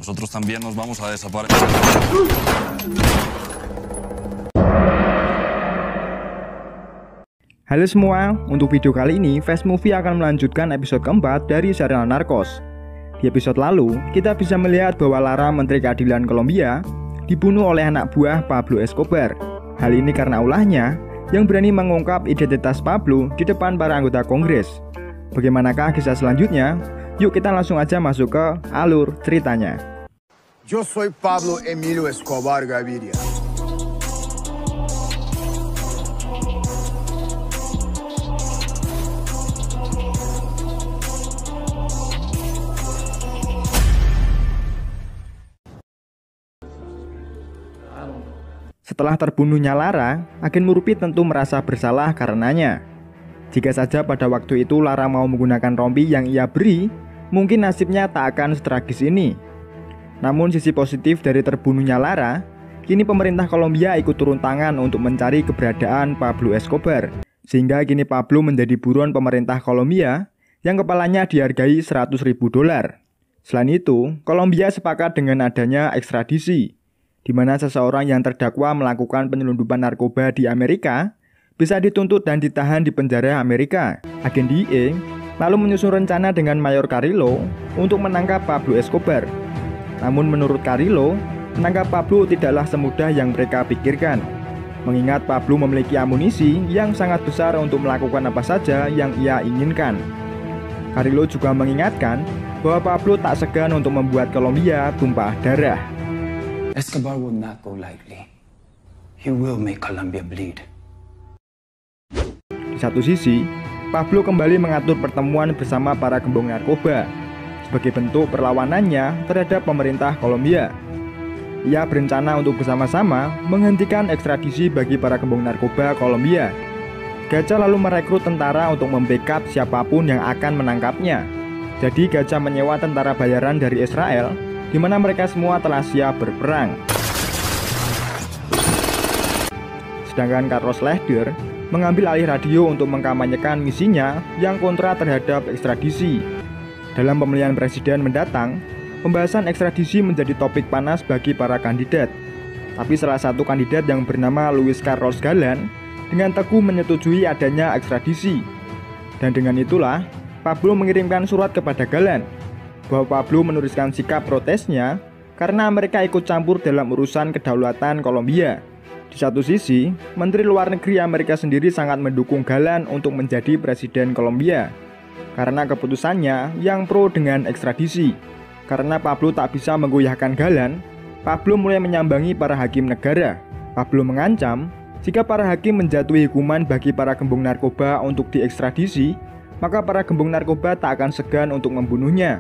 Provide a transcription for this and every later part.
Nosotros también nos vamos a desaparecer. Halo semua, untuk video kali ini Fast Movie akan melanjutkan episode keempat dari serial Narcos. Di episode lalu, kita bisa melihat bahwa Lara, Menteri Keadilan Kolombia, dibunuh oleh anak buah Pablo Escobar. Hal ini karena ulahnya yang berani mengungkap identitas Pablo di depan para anggota Kongres. Bagaimanakah kisah selanjutnya? Yuk kita langsung aja masuk ke alur ceritanya. Yo soy Pablo Emilio Escobar Gaviria. Setelah terbunuhnya Lara, agen Murphy tentu merasa bersalah karenanya. Jika saja pada waktu itu Lara mau menggunakan rompi yang ia beri, mungkin nasibnya tak akan setragis ini. Namun sisi positif dari terbunuhnya Lara, kini pemerintah Kolombia ikut turun tangan untuk mencari keberadaan Pablo Escobar. Sehingga kini Pablo menjadi buron pemerintah Kolombia yang kepalanya dihargai $100.000. Selain itu, Kolombia sepakat dengan adanya ekstradisi, di mana seseorang yang terdakwa melakukan penyelundupan narkoba di Amerika bisa dituntut dan ditahan di penjara Amerika. Agen DEA lalu menyusun rencana dengan Mayor Carrillo untuk menangkap Pablo Escobar. Namun menurut Carrillo, menangkap Pablo tidaklah semudah yang mereka pikirkan, mengingat Pablo memiliki amunisi yang sangat besar untuk melakukan apa saja yang ia inginkan. Carrillo juga mengingatkan bahwa Pablo tak segan untuk membuat Kolombia tumpah darah. Escobar will not go lightly. He will make Colombia bleed. Di satu sisi, Pablo kembali mengatur pertemuan bersama para gembong narkoba sebagai bentuk perlawanannya terhadap pemerintah Kolombia. Ia berencana untuk bersama-sama menghentikan ekstradisi bagi para gembong narkoba Kolombia. Gajah lalu merekrut tentara untuk membackup siapapun yang akan menangkapnya. Jadi Gajah menyewa tentara bayaran dari Israel, di mana mereka semua telah siap berperang. Sedangkan Carlos Lehder mengambil alih radio untuk mengkampanyekan misinya yang kontra terhadap ekstradisi. Dalam pemilihan presiden mendatang, pembahasan ekstradisi menjadi topik panas bagi para kandidat. Tapi salah satu kandidat yang bernama Luis Carlos Galan dengan teguh menyetujui adanya ekstradisi. Dan dengan itulah, Pablo mengirimkan surat kepada Galan bahwa Pablo menuliskan sikap protesnya karena mereka ikut campur dalam urusan kedaulatan Kolombia. Di satu sisi, Menteri Luar Negeri Amerika sendiri sangat mendukung Galan untuk menjadi presiden Kolombia karena keputusannya yang pro dengan ekstradisi. Karena Pablo tak bisa menggoyahkan Galan, Pablo mulai menyambangi para hakim negara. Pablo mengancam, jika para hakim menjatuhi hukuman bagi para gembong narkoba untuk diekstradisi, maka para gembong narkoba tak akan segan untuk membunuhnya.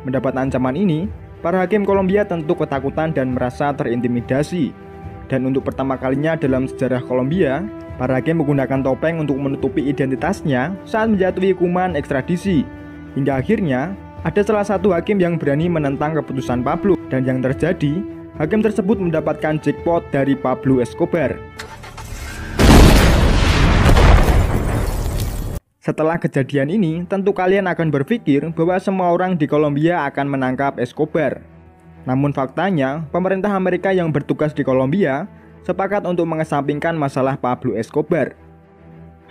Mendapat ancaman ini, para hakim Kolombia tentu ketakutan dan merasa terintimidasi. Dan untuk pertama kalinya dalam sejarah Kolombia, para hakim menggunakan topeng untuk menutupi identitasnya saat menjatuhi hukuman ekstradisi. Hingga akhirnya, ada salah satu hakim yang berani menentang keputusan Pablo. Dan yang terjadi, hakim tersebut mendapatkan jackpot dari Pablo Escobar. Setelah kejadian ini, tentu kalian akan berpikir bahwa semua orang di Kolombia akan menangkap Escobar. Namun faktanya, pemerintah Amerika yang bertugas di Kolombia sepakat untuk mengesampingkan masalah Pablo Escobar.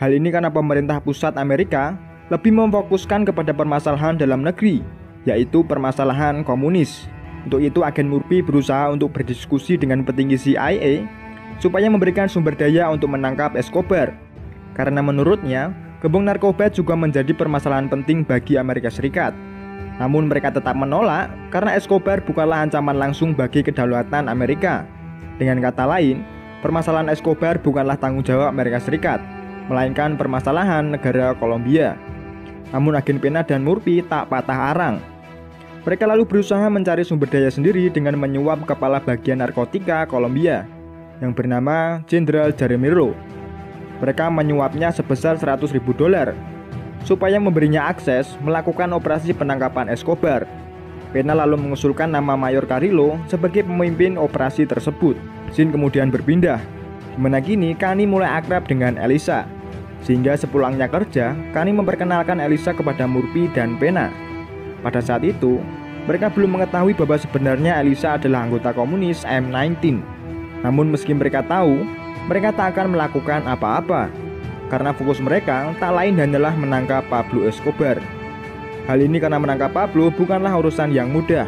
Hal ini karena pemerintah pusat Amerika lebih memfokuskan kepada permasalahan dalam negeri, yaitu permasalahan komunis. Untuk itu agen Murphy berusaha untuk berdiskusi dengan petinggi CIA supaya memberikan sumber daya untuk menangkap Escobar. Karena menurutnya, gembong narkoba juga menjadi permasalahan penting bagi Amerika Serikat. Namun mereka tetap menolak karena Escobar bukanlah ancaman langsung bagi kedaulatan Amerika. Dengan kata lain, permasalahan Escobar bukanlah tanggung jawab Amerika Serikat, melainkan permasalahan negara Kolombia. Namun agen Pena dan Murphy tak patah arang. Mereka lalu berusaha mencari sumber daya sendiri dengan menyuap kepala bagian narkotika Kolombia yang bernama Jenderal Jaramillo. Mereka menyuapnya sebesar $100.000 supaya memberinya akses melakukan operasi penangkapan Escobar. Pena lalu mengusulkan nama Mayor Carrillo sebagai pemimpin operasi tersebut. Scene kemudian berpindah, di mana kini Kani mulai akrab dengan Elisa. Sehingga sepulangnya kerja, Kani memperkenalkan Elisa kepada Murphy dan Pena. Pada saat itu, mereka belum mengetahui bahwa sebenarnya Elisa adalah anggota komunis M19. Namun meski mereka tahu, mereka tak akan melakukan apa-apa, karena fokus mereka tak lain hanyalah menangkap Pablo Escobar. Hal ini karena menangkap Pablo bukanlah urusan yang mudah,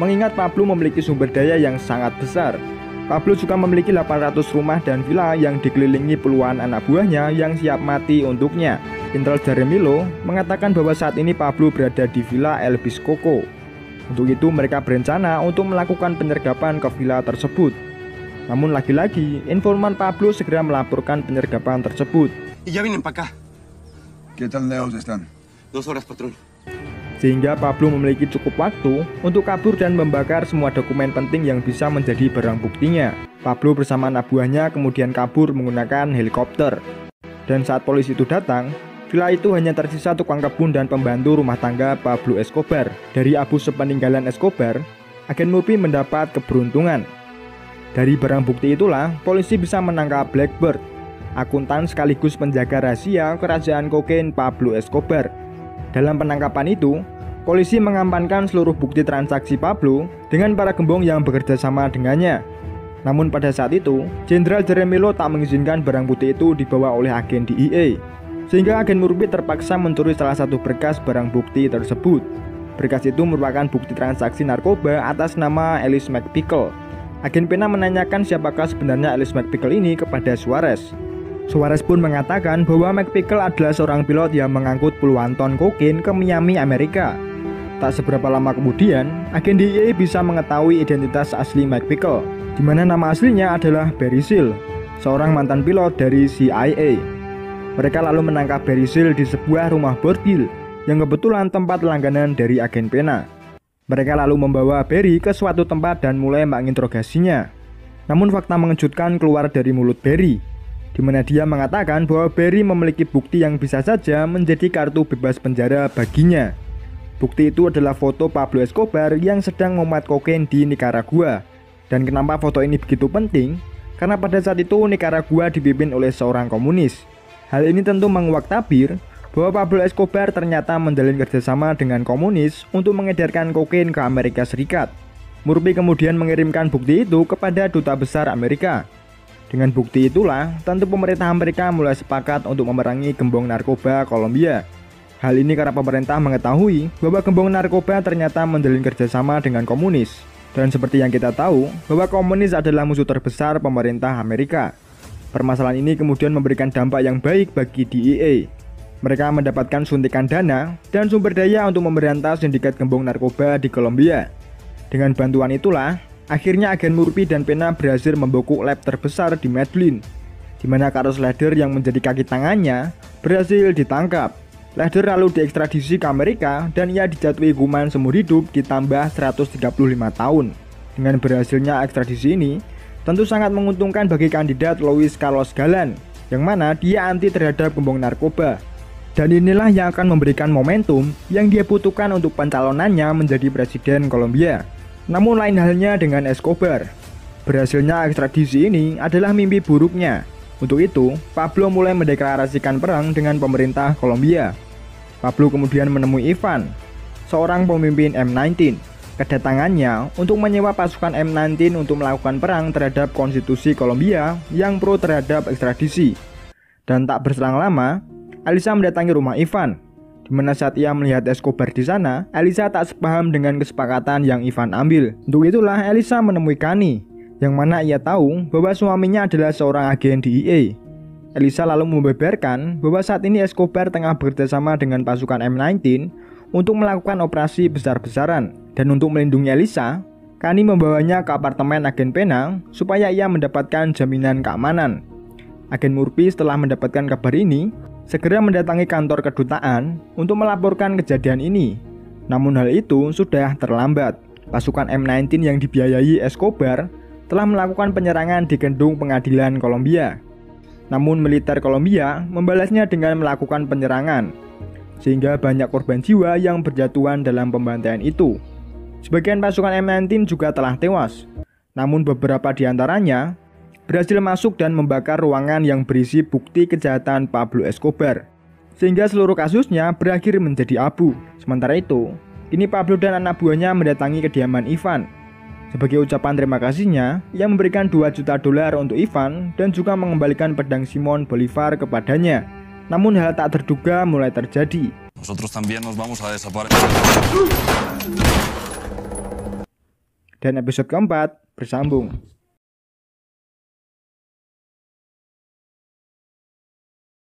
mengingat Pablo memiliki sumber daya yang sangat besar. Pablo juga memiliki 800 rumah dan villa yang dikelilingi puluhan anak buahnya yang siap mati untuknya. Jenderal Jaramillo mengatakan bahwa saat ini Pablo berada di Villa El Biscoco. Untuk itu mereka berencana untuk melakukan penyergapan ke villa tersebut. Namun lagi-lagi informan Pablo segera melaporkan penyergapan tersebut. Y ya vienen para acá. ¿Qué tan lejos están? 2 horas, patrón. Sehingga Pablo memiliki cukup waktu untuk kabur dan membakar semua dokumen penting yang bisa menjadi barang buktinya. Pablo bersama anak buahnya kemudian kabur menggunakan helikopter. Dan saat polisi itu datang, villa itu hanya tersisa tukang kebun dan pembantu rumah tangga Pablo Escobar. Dari abu sepeninggalan Escobar, agen Murphy mendapat keberuntungan. Dari barang bukti itulah, polisi bisa menangkap Blackbird, akuntan sekaligus penjaga rahasia kerajaan kokain Pablo Escobar. Dalam penangkapan itu, polisi mengamankan seluruh bukti transaksi Pablo dengan para gembong yang bekerja sama dengannya. Namun pada saat itu, Jenderal Jaramillo tak mengizinkan barang bukti itu dibawa oleh agen DEA, sehingga agen Murphy terpaksa mencuri salah satu berkas barang bukti tersebut. Berkas itu merupakan bukti transaksi narkoba atas nama Alice McPickle. Agen Pena menanyakan siapakah sebenarnya Alice McPickle ini kepada Suarez. Suarez pun mengatakan bahwa McPickle adalah seorang pilot yang mengangkut puluhan ton kokain ke Miami, Amerika. Tak seberapa lama kemudian, agen DEA bisa mengetahui identitas asli McPickle, di mana nama aslinya adalah Barry Seal, seorang mantan pilot dari CIA. Mereka lalu menangkap Barry Seal di sebuah rumah bordil yang kebetulan tempat langganan dari agen Pena. Mereka lalu membawa Barry ke suatu tempat dan mulai menginterogasinya. Namun fakta mengejutkan keluar dari mulut Barry, di mana dia mengatakan bahwa Barry memiliki bukti yang bisa saja menjadi kartu bebas penjara baginya. Bukti itu adalah foto Pablo Escobar yang sedang memuat kokain di Nicaragua. Dan kenapa foto ini begitu penting? Karena pada saat itu Nicaragua dipimpin oleh seorang komunis. Hal ini tentu menguak tabir bahwa Pablo Escobar ternyata menjalin kerjasama dengan komunis untuk mengedarkan kokain ke Amerika Serikat. Murphy kemudian mengirimkan bukti itu kepada Duta Besar Amerika. Dengan bukti itulah, tentu pemerintah Amerika mulai sepakat untuk memerangi gembong narkoba Kolombia. Hal ini karena pemerintah mengetahui bahwa gembong narkoba ternyata menjalin kerjasama dengan komunis. Dan seperti yang kita tahu, bahwa komunis adalah musuh terbesar pemerintah Amerika. Permasalahan ini kemudian memberikan dampak yang baik bagi DEA. Mereka mendapatkan suntikan dana dan sumber daya untuk memberantas sindikat gembong narkoba di Kolombia. Dengan bantuan itulah, akhirnya agen Murphy dan Pena berhasil membokuk lab terbesar di Medellin, di mana Carlos Lehder yang menjadi kaki tangannya berhasil ditangkap. Lehder lalu diekstradisi ke Amerika dan ia dijatuhi hukuman seumur hidup ditambah 135 tahun. Dengan berhasilnya ekstradisi ini, tentu sangat menguntungkan bagi kandidat Luis Carlos Galán, yang mana dia anti terhadap gembong narkoba. Dan inilah yang akan memberikan momentum yang dia butuhkan untuk pencalonannya menjadi presiden Kolombia. Namun lain halnya dengan Escobar. Berhasilnya ekstradisi ini adalah mimpi buruknya. Untuk itu, Pablo mulai mendeklarasikan perang dengan pemerintah Kolombia. Pablo kemudian menemui Ivan, seorang pemimpin M19. Kedatangannya untuk menyewa pasukan M19 untuk melakukan perang terhadap konstitusi Kolombia yang pro terhadap ekstradisi. Dan tak berselang lama, Elisa mendatangi rumah Ivan. Di mana saat ia melihat Escobar di sana, Elisa tak sepaham dengan kesepakatan yang Ivan ambil. Untuk itulah Elisa menemui Kani, yang mana ia tahu bahwa suaminya adalah seorang agen DEA. Elisa lalu membeberkan bahwa saat ini Escobar tengah bekerjasama dengan pasukan M19 untuk melakukan operasi besar-besaran. Dan untuk melindungi Elisa, Kani membawanya ke apartemen agen Pena supaya ia mendapatkan jaminan keamanan. Agen Murphy setelah mendapatkan kabar ini, segera mendatangi kantor kedutaan untuk melaporkan kejadian ini. Namun hal itu sudah terlambat. Pasukan M19 yang dibiayai Escobar telah melakukan penyerangan di gedung pengadilan Kolombia. Namun militer Kolombia membalasnya dengan melakukan penyerangan, sehingga banyak korban jiwa yang berjatuhan dalam pembantaian itu. Sebagian pasukan M19 juga telah tewas, namun beberapa di antaranya berhasil masuk dan membakar ruangan yang berisi bukti kejahatan Pablo Escobar, sehingga seluruh kasusnya berakhir menjadi abu. Sementara itu, Kini Pablo dan anak buahnya mendatangi kediaman Ivan. Sebagai ucapan terima kasihnya, ia memberikan $2 juta untuk Ivan dan juga mengembalikan pedang Simon Bolivar kepadanya. Namun hal tak terduga mulai terjadi. Nosotros también nos vamos a desaparecer. Dan episode keempat bersambung.